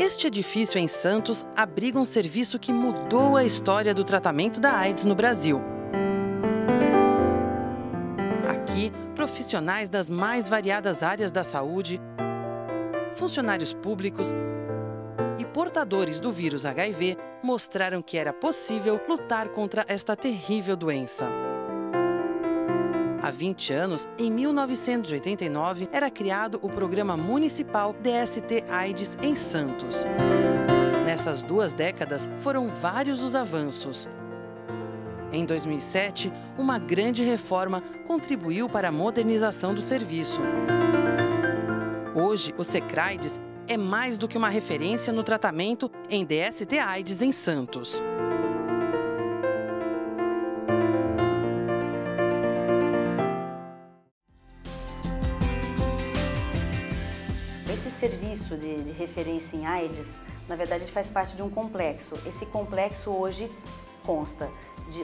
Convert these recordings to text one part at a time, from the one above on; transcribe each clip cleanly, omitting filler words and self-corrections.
Este edifício em Santos abriga um serviço que mudou a história do tratamento da AIDS no Brasil. Aqui, profissionais das mais variadas áreas da saúde, funcionários públicos e portadores do vírus HIV mostraram que era possível lutar contra esta terrível doença. Há 20 anos, em 1989, era criado o Programa Municipal DST-AIDS em Santos. Nessas 2 décadas, foram vários os avanços. Em 2007, uma grande reforma contribuiu para a modernização do serviço. Hoje, o Secraides é mais do que uma referência no tratamento em DST-AIDS em Santos. Esse serviço de referência em AIDS, na verdade, faz parte de um complexo. Esse complexo hoje consta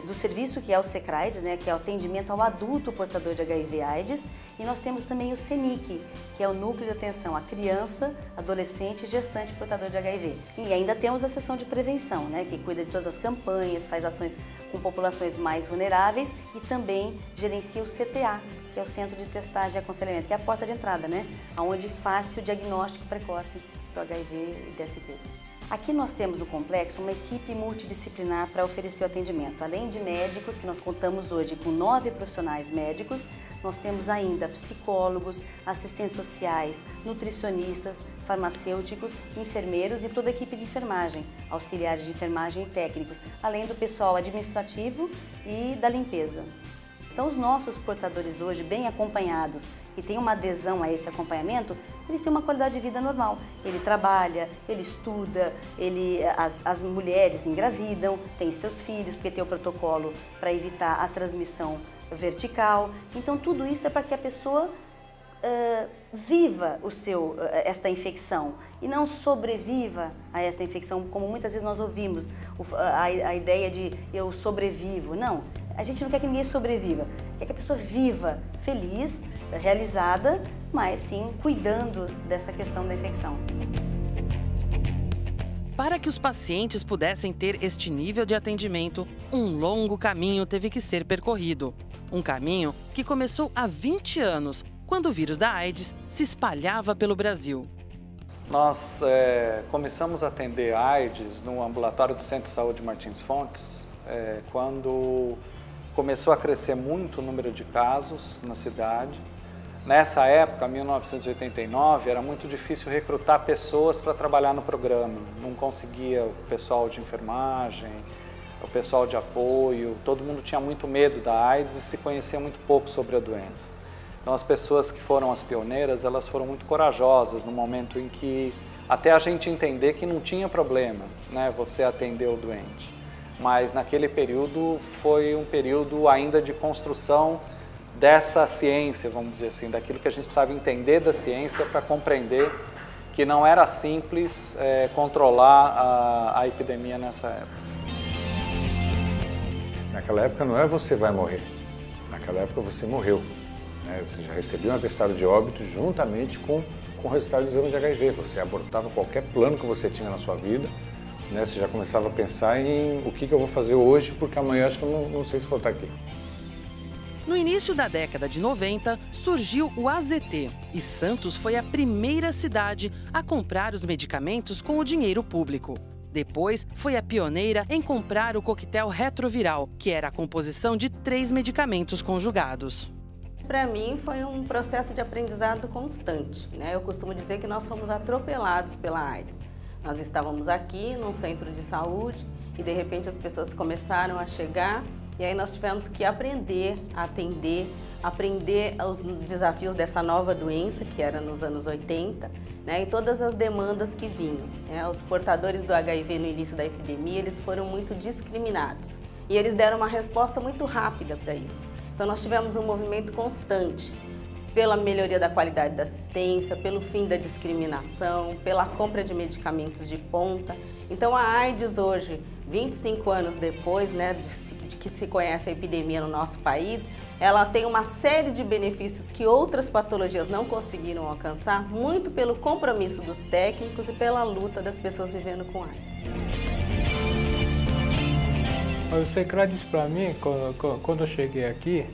do serviço que é o Secraides, né, que é o atendimento ao adulto portador de HIV/AIDS, e nós temos também o CENIC, que é o Núcleo de Atenção à Criança, Adolescente e Gestante portador de HIV. E ainda temos a seção de prevenção, né, que cuida de todas as campanhas, faz ações com populações mais vulneráveis e também gerencia o CTA, que é o Centro de Testagem e Aconselhamento, que é a porta de entrada, né, onde faz o diagnóstico precoce do HIV e DSTs. Aqui nós temos no complexo uma equipe multidisciplinar para oferecer o atendimento. Além de médicos, que nós contamos hoje com 9 profissionais médicos, nós temos ainda psicólogos, assistentes sociais, nutricionistas, farmacêuticos, enfermeiros e toda a equipe de enfermagem, auxiliares de enfermagem e técnicos, além do pessoal administrativo e da limpeza. Então, os nossos portadores hoje, bem acompanhados e têm uma adesão a esse acompanhamento, eles têm uma qualidade de vida normal. Ele trabalha, ele estuda, as mulheres engravidam, têm seus filhos, porque tem o protocolo para evitar a transmissão vertical. Então, tudo isso é para que a pessoa viva esta infecção e não sobreviva a esta infecção, como muitas vezes nós ouvimos a ideia de eu sobrevivo. Não. A gente não quer que ninguém sobreviva, quer que a pessoa viva feliz, realizada, mas sim cuidando dessa questão da infecção. Para que os pacientes pudessem ter este nível de atendimento, um longo caminho teve que ser percorrido. Um caminho que começou há 20 anos, quando o vírus da AIDS se espalhava pelo Brasil. Nós começamos a atender AIDS no ambulatório do Centro de Saúde Martins Fontes, quando começou a crescer muito o número de casos na cidade. Nessa época, 1989, era muito difícil recrutar pessoas para trabalhar no programa. Não conseguia o pessoal de enfermagem, o pessoal de apoio, todo mundo tinha muito medo da AIDS e se conhecia muito pouco sobre a doença. Então, as pessoas que foram as pioneiras, elas foram muito corajosas no momento em que, até a gente entender que não tinha problema, né, você atender o doente. Mas naquele período foi um período ainda de construção dessa ciência, vamos dizer assim, daquilo que a gente precisava entender da ciência para compreender que não era simples controlar a epidemia nessa época. Naquela época não é você vai morrer, naquela época você morreu. Né? Você já recebeu um atestado de óbito juntamente com o resultado do exame de HIV. Você abortava qualquer plano que você tinha na sua vida. Né, você já começava a pensar em o que eu vou fazer hoje, porque amanhã acho que eu não sei se vou estar aqui. No início da década de 90, surgiu o AZT e Santos foi a primeira cidade a comprar os medicamentos com o dinheiro público. Depois, foi a pioneira em comprar o coquetel retroviral, que era a composição de 3 medicamentos conjugados. Para mim, foi um processo de aprendizado constante, né? Eu costumo dizer que nós somos atropelados pela AIDS. Nós estávamos aqui num centro de saúde e, de repente, as pessoas começaram a chegar e aí nós tivemos que aprender a atender, aprender os desafios dessa nova doença, que era nos anos 80, né, e todas as demandas que vinham. Né? Os portadores do HIV no início da epidemia, eles foram muito discriminados e eles deram uma resposta muito rápida para isso. Então, nós tivemos um movimento constante pela melhoria da qualidade da assistência, pelo fim da discriminação, pela compra de medicamentos de ponta. Então, a AIDS hoje, 25 anos depois, né, de que se conhece a epidemia no nosso país, ela tem uma série de benefícios que outras patologias não conseguiram alcançar, muito pelo compromisso dos técnicos e pela luta das pessoas vivendo com AIDS. O Secrad disse para mim, quando eu cheguei aqui,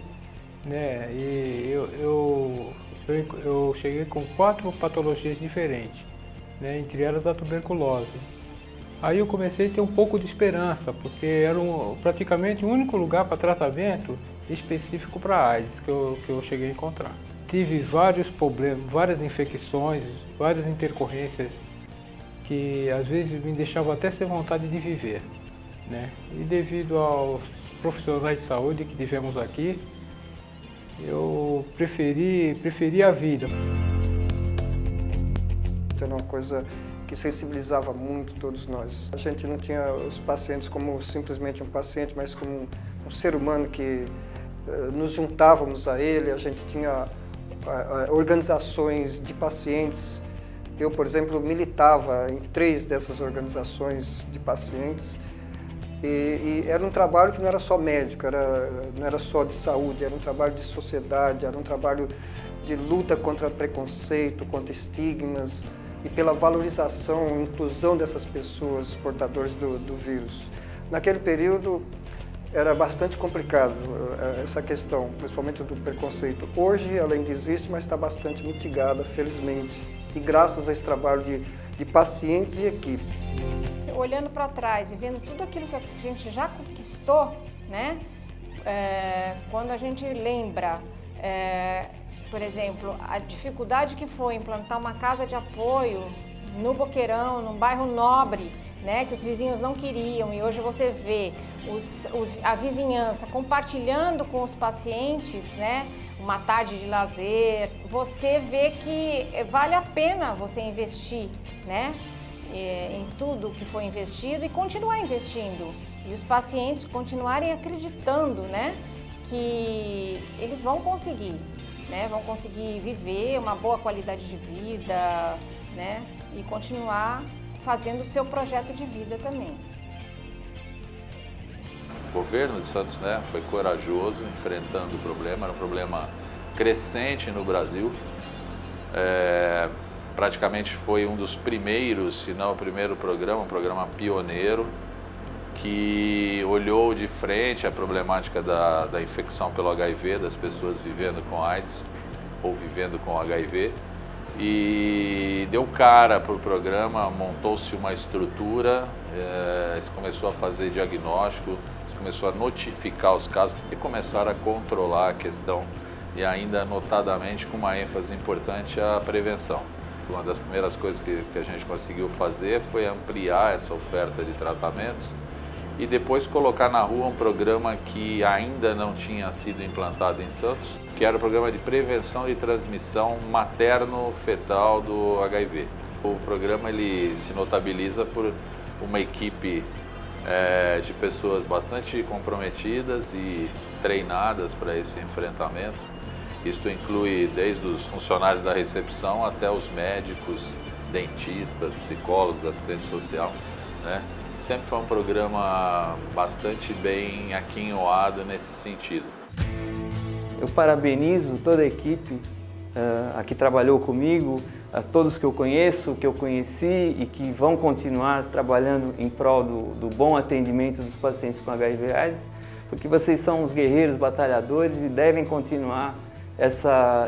né, e eu cheguei com 4 patologias diferentes, né, entre elas a tuberculose. Aí eu comecei a ter um pouco de esperança, porque era praticamente o único lugar para tratamento específico para AIDS que eu cheguei a encontrar. Tive vários problemas, várias infecções, várias intercorrências que às vezes me deixavam até sem vontade de viver, né? E devido aos profissionais de saúde que tivemos aqui, eu preferi a vida. Era uma coisa que sensibilizava muito todos nós. A gente não tinha os pacientes como simplesmente um paciente, mas como um ser humano que nos juntávamos a ele. A gente tinha organizações de pacientes. Eu, por exemplo, militava em 3 dessas organizações de pacientes. E era um trabalho que não era só médico, não era só de saúde, era um trabalho de sociedade, era um trabalho de luta contra preconceito, contra estigmas e pela valorização e inclusão dessas pessoas portadoras do vírus. Naquele período era bastante complicado essa questão, principalmente do preconceito. Hoje ela ainda existe, mas está bastante mitigada, felizmente, e graças a esse trabalho de pacientes e equipe. Olhando para trás e vendo tudo aquilo que a gente já conquistou, né? Quando a gente lembra, por exemplo, a dificuldade que foi implantar uma casa de apoio no Boqueirão, num bairro nobre, né? Que os vizinhos não queriam, e hoje você vê a vizinhança compartilhando com os pacientes, né? Uma tarde de lazer, você vê que vale a pena você investir, né? Em tudo que foi investido e continuar investindo. E os pacientes continuarem acreditando, né, que eles vão conseguir, né, vão conseguir viver uma boa qualidade de vida, né, e continuar fazendo o seu projeto de vida também. O governo de Santos, né, foi corajoso enfrentando o problema, era um problema crescente no Brasil. Praticamente foi um dos primeiros, se não o primeiro programa, um programa pioneiro, que olhou de frente a problemática da infecção pelo HIV, das pessoas vivendo com AIDS ou vivendo com HIV, e deu cara para o programa, montou-se uma estrutura, se começou a fazer diagnóstico, se começou a notificar os casos e começaram a controlar a questão, e ainda notadamente com uma ênfase importante a prevenção. Uma das primeiras coisas que a gente conseguiu fazer foi ampliar essa oferta de tratamentos e depois colocar na rua um programa que ainda não tinha sido implantado em Santos, que era o programa de prevenção de transmissão materno-fetal do HIV. O programa ele se notabiliza por uma equipe de pessoas bastante comprometidas e treinadas para esse enfrentamento. Isto inclui desde os funcionários da recepção até os médicos, dentistas, psicólogos, assistente social, né? Sempre foi um programa bastante bem aquinhoado nesse sentido. Eu parabenizo toda a equipe que trabalhou comigo, a todos que eu conheço, que eu conheci e que vão continuar trabalhando em prol do bom atendimento dos pacientes com HIV/AIDS, porque vocês são os guerreiros batalhadores e devem continuar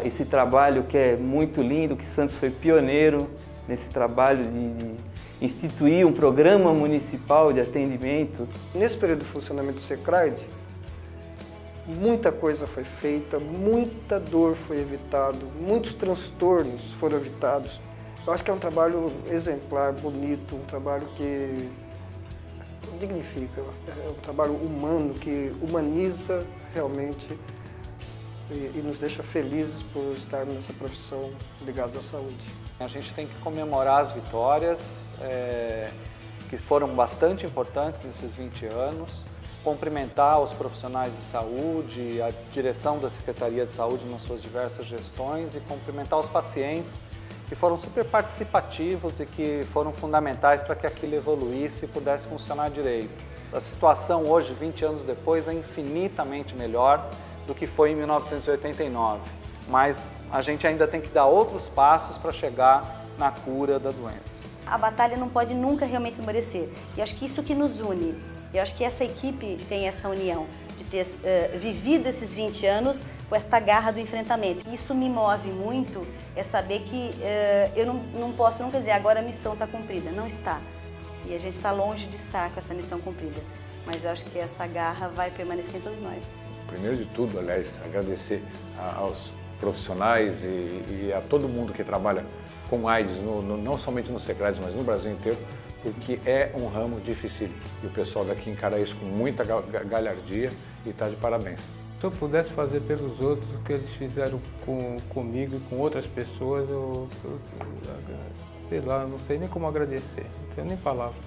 esse trabalho que é muito lindo, que Santos foi pioneiro nesse trabalho de instituir um programa municipal de atendimento. Nesse período de funcionamento do Secrad, muita coisa foi feita, muita dor foi evitada, muitos transtornos foram evitados. Eu acho que é um trabalho exemplar, bonito, um trabalho que dignifica, é um trabalho humano que humaniza realmente e nos deixa felizes por estarmos nessa profissão ligados à saúde. A gente tem que comemorar as vitórias que foram bastante importantes nesses 20 anos, cumprimentar os profissionais de saúde, a direção da Secretaria de Saúde nas suas diversas gestões e cumprimentar os pacientes que foram super participativos e que foram fundamentais para que aquilo evoluísse e pudesse funcionar direito. A situação hoje, 20 anos depois, é infinitamente melhor do que foi em 1989. Mas a gente ainda tem que dar outros passos para chegar na cura da doença. A batalha não pode nunca realmente esmorecer. E acho que isso que nos une. Eu acho que essa equipe tem essa união de ter vivido esses 20 anos com esta garra do enfrentamento. Isso me move muito, é saber que eu não posso nunca dizer agora a missão está cumprida. Não está. E a gente está longe de estar com essa missão cumprida. Mas eu acho que essa garra vai permanecer em todos nós. Primeiro de tudo, aliás, agradecer aos profissionais e a todo mundo que trabalha com AIDS, não somente no Secrades, mas no Brasil inteiro, porque é um ramo difícil. E o pessoal daqui encara isso com muita galhardia e está de parabéns. Se eu pudesse fazer pelos outros o que eles fizeram comigo e com outras pessoas, eu sei lá, não sei nem como agradecer, não tenho nem palavras.